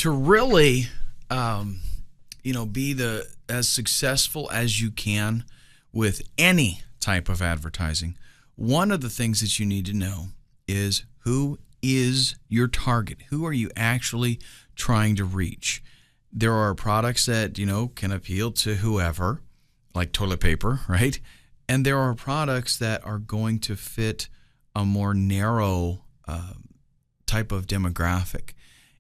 to really, be as successful as you can with any type of advertising, one of the things that you need to know is who is your target? Who are you actually trying to reach? There are products that, can appeal to whoever, like toilet paper, right? And there are products that are going to fit a more narrow type of demographic.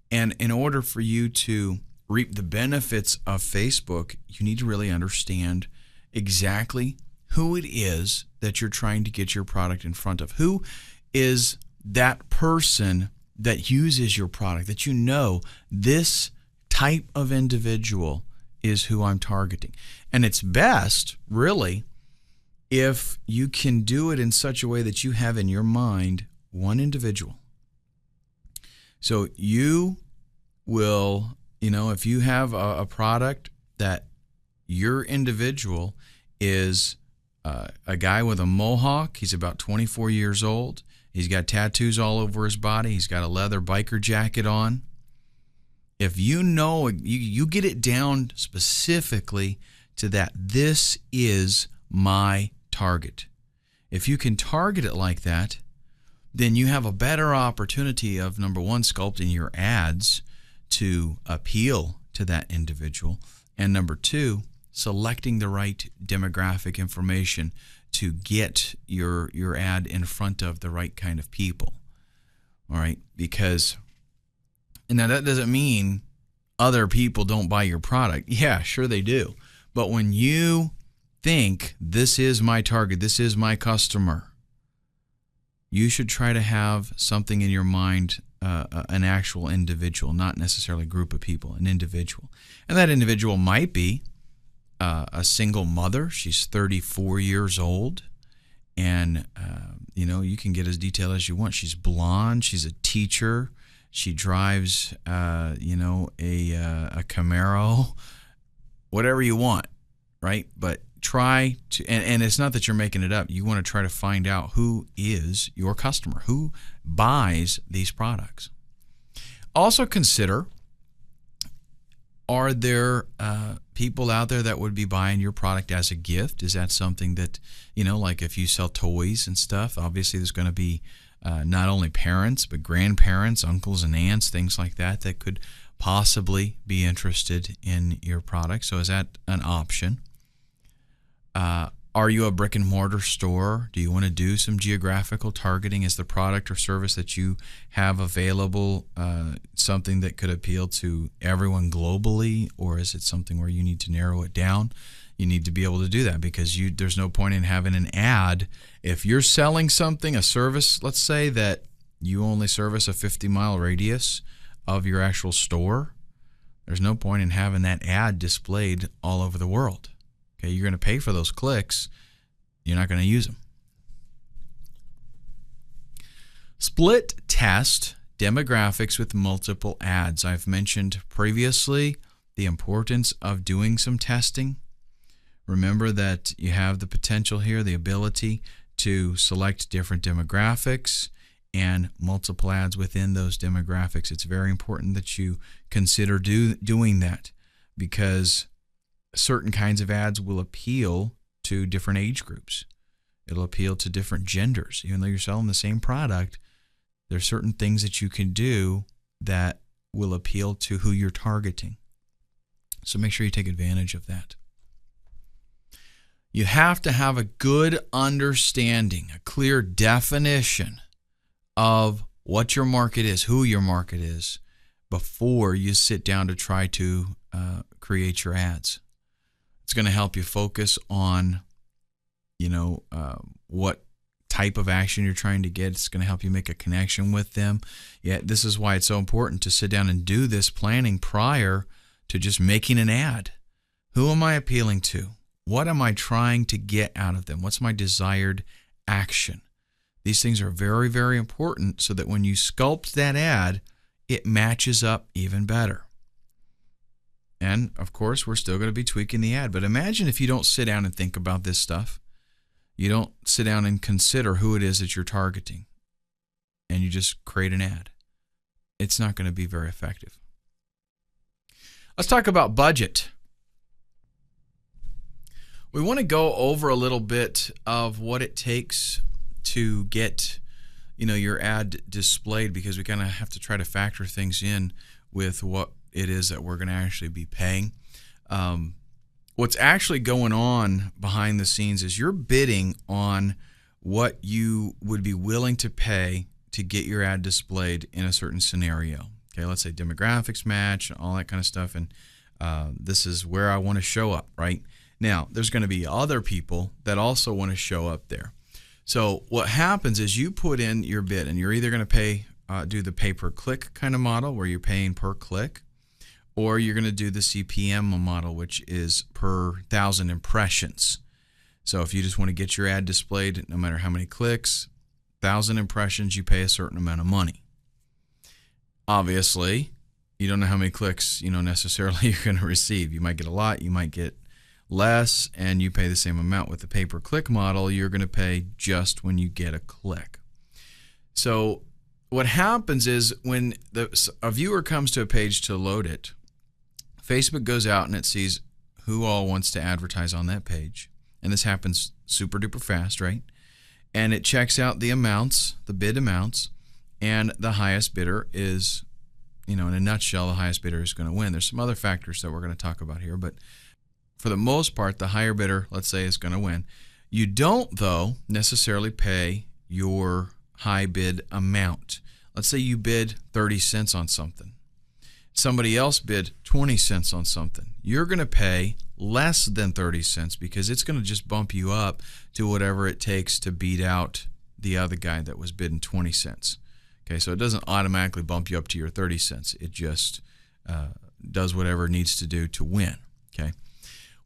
And in order for you to reap the benefits of Facebook, you need to really understand exactly who it is that you're trying to get your product in front of. Who is that person that uses your product, that this type of individual is who I'm targeting. And it's best, really, if you can do it in such a way that you have in your mind one individual. So you will, if you have a product that your individual is a guy with a mohawk, he's about 24 years old, he's got tattoos all over his body, he's got a leather biker jacket on. If you get it down specifically to that, this is my target. If you can target it like that, then you have a better opportunity of, number one, sculpting your ads to appeal to that individual, and number two, selecting the right demographic information to get your ad in front of the right kind of people. All right, because now that doesn't mean other people don't buy your product. Yeah, sure they do. But when you think, this is my target, this is my customer, you should try to have something in your mind, an actual individual, not necessarily a group of people, an individual. And that individual might be a single mother. She's 34 years old. And, you can get as detailed as you want. She's blonde. She's a teacher. She drives, a Camaro, whatever you want, right? But try to, and it's not that you're making it up. You want to try to find out who is your customer, who buys these products. Also consider, are there people out there that would be buying your product as a gift? Is that something that, like if you sell toys and stuff, obviously there's going to be not only parents, but grandparents, uncles and aunts, things like that could possibly be interested in your product. So is that an option? Are you a brick and mortar store? Do you want to do some geographical targeting? Is the product or service that you have available something that could appeal to everyone globally, or is it something where you need to narrow it down? You need to be able to do that, because there's no point in having an ad. If you're selling something, a service, let's say that you only service a 50-mile radius of your actual store, there's no point in having that ad displayed all over the world. Okay, you're going to pay for those clicks. You're not going to use them. Split test demographics with multiple ads. I've mentioned previously the importance of doing some testing. Remember that you have the potential here, the ability to select different demographics and multiple ads within those demographics. It's very important that you consider doing that, because certain kinds of ads will appeal to different age groups. It'll appeal to different genders. Even though you're selling the same product, there's certain things that you can do that will appeal to who you're targeting. So make sure you take advantage of that. You have to have a good understanding, a clear definition of what your market is, who your market is, before you sit down to try to create your ads. It's going to help you focus on, what type of action you're trying to get. It's going to help you make a connection with them. Yeah, this is why it's so important to sit down and do this planning prior to just making an ad. Who am I appealing to? What am I trying to get out of them? What's my desired action? These things are very, very important so that when you sculpt that ad, it matches up even better. And, of course, we're still going to be tweaking the ad. But imagine if you don't sit down and think about this stuff. You don't sit down and consider who it is that you're targeting, and you just create an ad. It's not going to be very effective. Let's talk about budget. We want to go over a little bit of what it takes to get, your ad displayed, because we kind of have to try to factor things in with what it is that we're going to actually be paying. What's actually going on behind the scenes is you're bidding on what you would be willing to pay to get your ad displayed in a certain scenario. Okay, let's say demographics match, all that kind of stuff, and this is where I want to show up, right? Now, there's going to be other people that also want to show up there. So what happens is you put in your bid, and you're either going to do the pay-per-click kind of model where you're paying per click, or you're going to do the CPM model, which is per 1,000 impressions. So if you just want to get your ad displayed, no matter how many clicks, 1,000 impressions, you pay a certain amount of money. Obviously, you don't know how many clicks, necessarily you're going to receive. You might get a lot, you might get less, and you pay the same amount. With the pay-per-click model, you're going to pay just when you get a click. So what happens is when a viewer comes to a page to load it, Facebook goes out and it sees who all wants to advertise on that page. And this happens super duper fast, right? And it checks out the amounts, the bid amounts, and the highest bidder is, in a nutshell, the highest bidder is going to win. There's some other factors that we're going to talk about here, but for the most part, the higher bidder, let's say, is going to win. You don't, though, necessarily pay your high bid amount. Let's say you bid 30 cents on something. Somebody else bid 20 cents on something. You're going to pay less than 30 cents because it's going to just bump you up to whatever it takes to beat out the other guy that was bidding 20 cents. Okay, so it doesn't automatically bump you up to your 30 cents. It just does whatever it needs to do to win. Okay.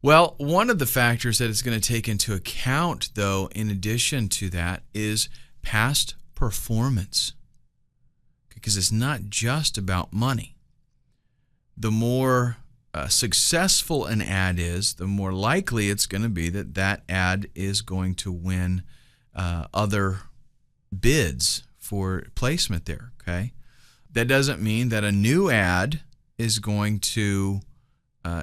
Well, one of the factors that it's going to take into account, though, in addition to that, is past performance. Because it's not just about money. The more successful an ad is, the more likely it's going to be that that ad is going to win other bids for placement there. Okay, that doesn't mean that a new ad is going to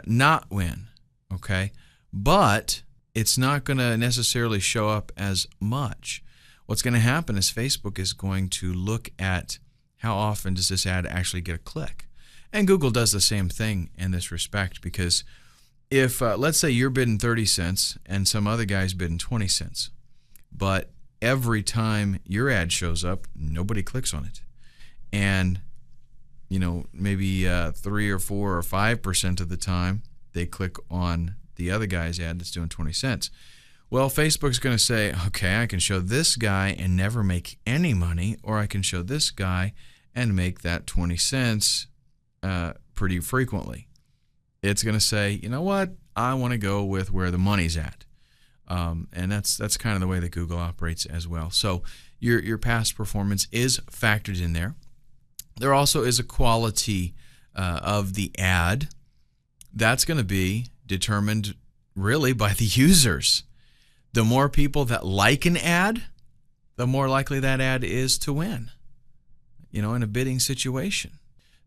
not win. Okay, but it's not going to necessarily show up as much. What's going to happen is Facebook is going to look at how often does this ad actually get a click. And Google does the same thing in this respect, because if, let's say you're bidding 30 cents and some other guy's bidding 20 cents, but every time your ad shows up, nobody clicks on it. And, maybe 3 or 4 or 5% of the time, they click on the other guy's ad that's doing 20 cents. Well, Facebook's going to say, okay, I can show this guy and never make any money, or I can show this guy and make that 20 cents pretty frequently. It's going to say, you know what, I want to go with where the money's at. And that's kind of the way that Google operates as well. So your past performance is factored in there. There also is a quality of the ad. That's going to be determined really by the users. The more people that like an ad, the more likely that ad is to win, in a bidding situation.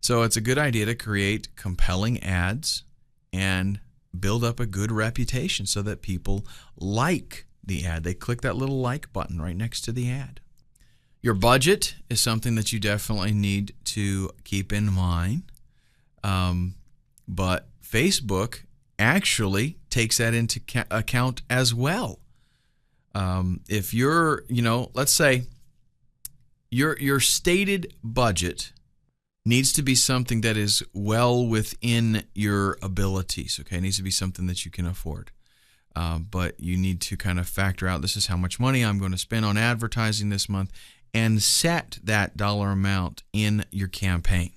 So it's a good idea to create compelling ads and build up a good reputation so that people like the ad. They click that little like button right next to the ad. Your budget is something that you definitely need to keep in mind. But Facebook actually takes that into account as well. If you're, let's say your stated budget needs to be something that is well within your abilities. Okay, it needs to be something that you can afford. But you need to kind of factor out, this is how much money I'm going to spend on advertising this month, and set that dollar amount in your campaign.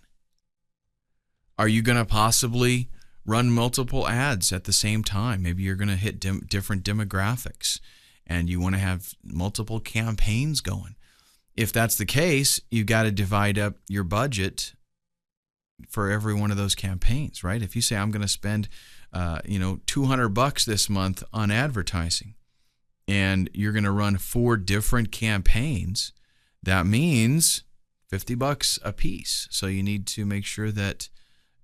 Are you going to possibly run multiple ads at the same time? Maybe you're going to hit different demographics and you want to have multiple campaigns going. If that's the case, you've got to divide up your budget for every one of those campaigns, right? If you say, I'm going to spend $200 this month on advertising, and you're going to run 4 different campaigns, that means $50 a piece. So you need to make sure that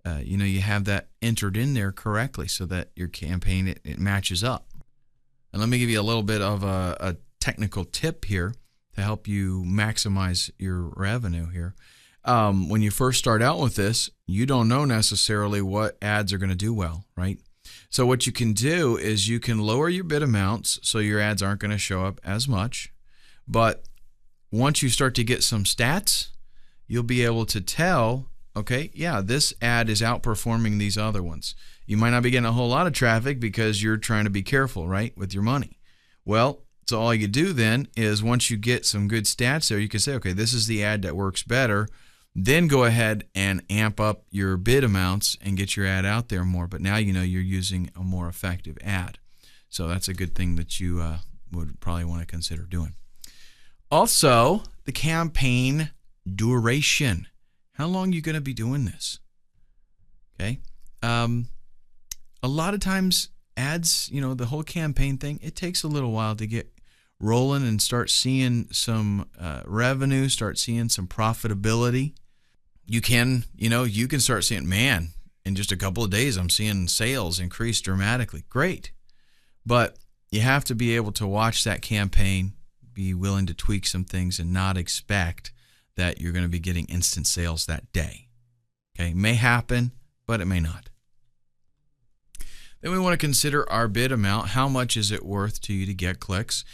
you have that entered in there correctly so that your campaign, it matches up. And let me give you a little bit of a technical tip here to help you maximize your revenue here. When you first start out with this, you don't know necessarily what ads are going to do well, right? So what you can do is you can lower your bid amounts so your ads aren't going to show up as much. But once you start to get some stats, you'll be able to tell, okay, yeah, this ad is outperforming these other ones. You might not be getting a whole lot of traffic because you're trying to be careful, right, with your money. Well, so all you do then is once you get some good stats there, you can say, okay, this is the ad that works better. Then go ahead and amp up your bid amounts and get your ad out there more. But now you know you're using a more effective ad. So that's a good thing that you would probably want to consider doing. Also, the campaign duration. How long are you going to be doing this? Okay. A lot of times ads, the whole campaign thing, it takes a little while to get rolling and start seeing some revenue, start seeing some profitability. You can start seeing, man, in just a couple of days, I'm seeing sales increase dramatically. Great. But you have to be able to watch that campaign, be willing to tweak some things and not expect that you're going to be getting instant sales that day. Okay. It may happen, but it may not. Then we want to consider our bid amount. How much is it worth to you to get clicks?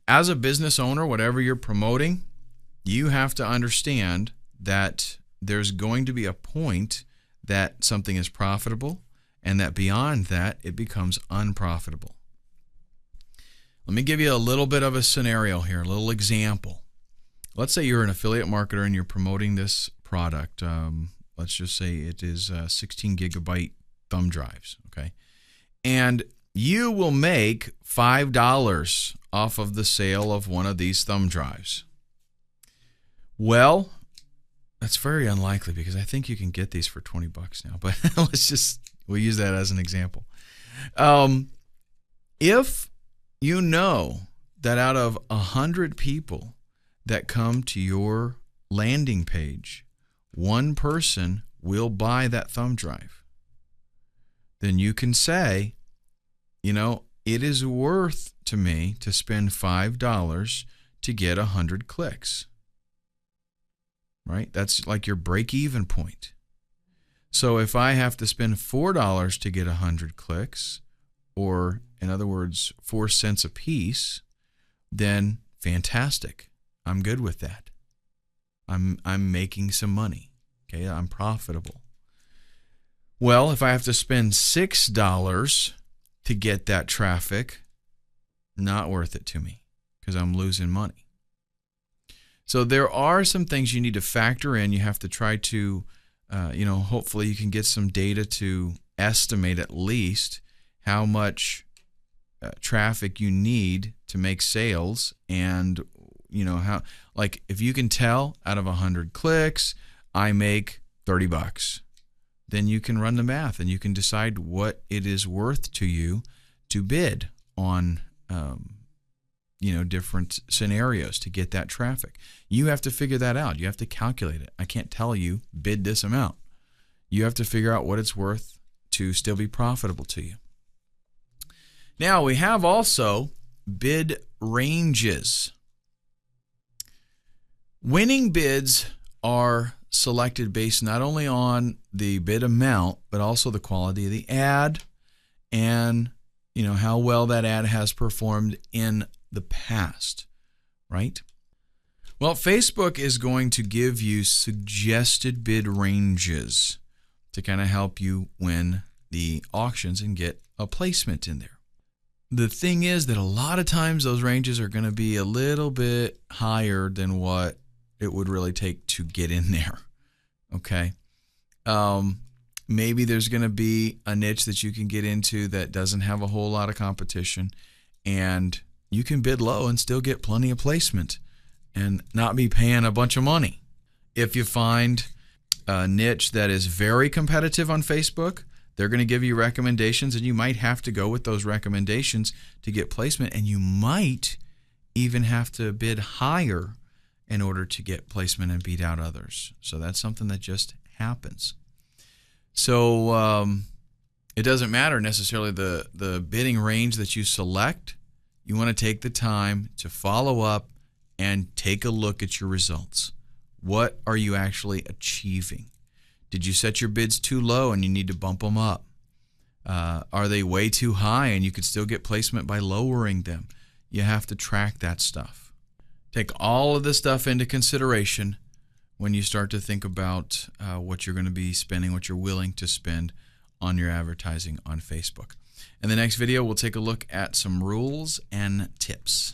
As a business owner, whatever you're promoting, you have to understand that there's going to be a point that something is profitable and that beyond that, it becomes unprofitable. Let me give you a little bit of a scenario here, a little example. Let's say you're an affiliate marketer and you're promoting this product. Let's just say it is 16 gigabyte thumb drives, okay? And you will make $5 off of the sale of one of these thumb drives. Well, that's very unlikely because I think you can get these for $20 now, but we'll use that as an example. If you know that out of 100 people that come to your landing page, one person will buy that thumb drive, then you can say, it is worth to me to spend $5 to get 100 clicks. Right? That's like your break-even point. So if I have to spend $4 to get 100 clicks, or in other words, 4 cents a piece, then fantastic. I'm good with that. I'm making some money. Okay, I'm profitable. Well, if I have to spend $6 to get that traffic, not worth it to me because I'm losing money. So there are some things you need to factor in. You have to try to, hopefully you can get some data to estimate at least how much traffic you need to make sales, and how, like, if you can tell out of 100 clicks I make $30, then you can run the math and you can decide what it is worth to you to bid on different scenarios to get that traffic. You have to figure that out. You have to calculate it. I can't tell you bid this amount. You have to figure out what it's worth to still be profitable to you. Now we have also bid ranges. Winning bids are selected based not only on the bid amount, but also the quality of the ad and how well that ad has performed in the past, right? Well, Facebook is going to give you suggested bid ranges to kind of help you win the auctions and get a placement in there. The thing is that a lot of times those ranges are going to be a little bit higher than what it would really take to get in there, okay? Maybe there's going to be a niche that you can get into that doesn't have a whole lot of competition, and you can bid low and still get plenty of placement and not be paying a bunch of money. If you find a niche that is very competitive on Facebook, they're going to give you recommendations, and you might have to go with those recommendations to get placement, and you might even have to bid higher in order to get placement and beat out others. So that's something that just happens. So it doesn't matter necessarily the bidding range that you select. You want to take the time to follow up and take a look at your results. What are you actually achieving? Did you set your bids too low and you need to bump them up? Are they way too high and you could still get placement by lowering them? You have to track that stuff. Take all of this stuff into consideration when you start to think about what you're going to be spending, what you're willing to spend on your advertising on Facebook. In the next video, we'll take a look at some rules and tips.